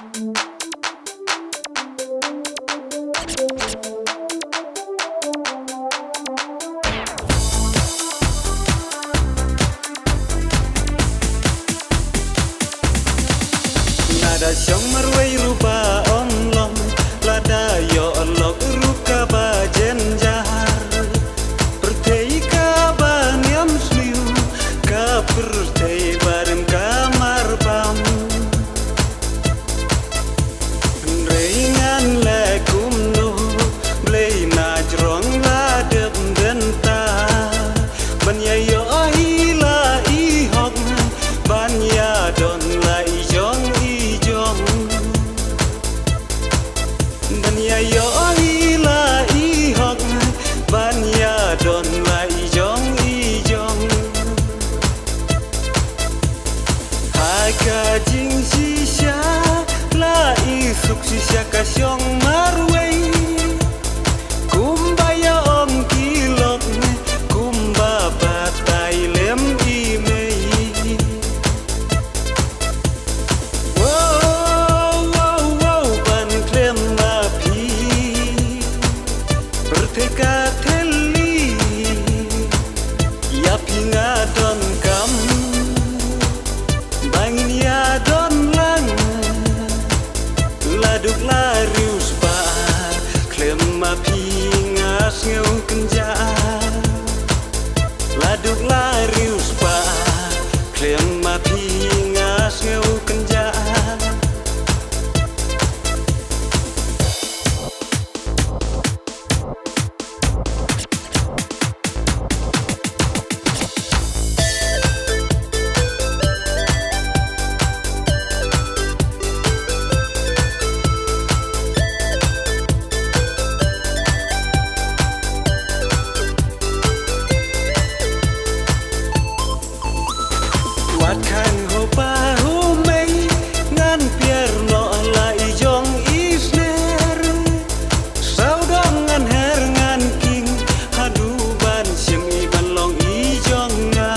Nada syong marway rupa omlom lada yo olok ruka ba jenjar pertei ka ba niam sliu ka pertei barem kamar bam ringan lekum no blei na jrong la dep denta banya yo ahila I hok banya don la I jong banya yo ahila I hok banya don la I jong haka jing si sha la I suk si sha ka syong marway kumbaya om kilok kumba batai lem I mei Teka theli ya pinga don kam bangin ya don lang laduk larius ba klem ma pinga ngeu kenja laduk larius ba klem ma pinga ngeu kenja Wat khang ho pa ho mei ngan pier no la I jong isner sau dong ngan her ngan king hadu ban sim I ban long I jong nga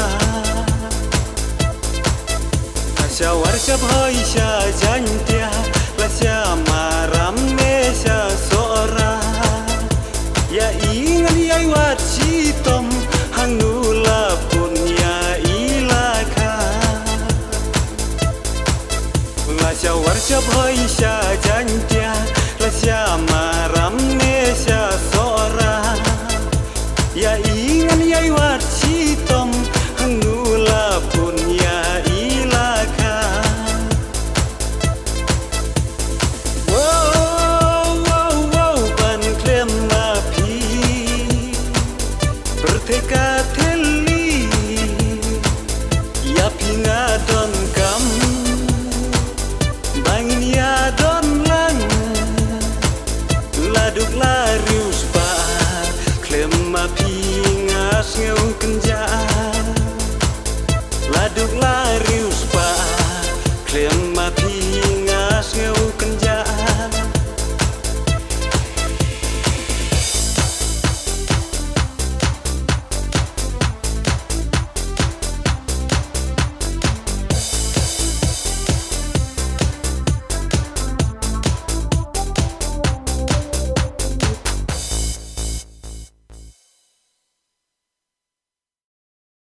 asya war sap hoi sha jan tia la sya maram me sya sora ya I ngan yai wat si tom hang nu la pun ya Lasya warshap hoi sha jantia lasya maram ne sha sora ya ingan yai war si tom hangu la pun ya ilaka wow ban klem ma pi berteka theli ya pinga don kam bangin ya don lang laduk larius ba klem ma pinga ngeu kenja laduk larius ba klem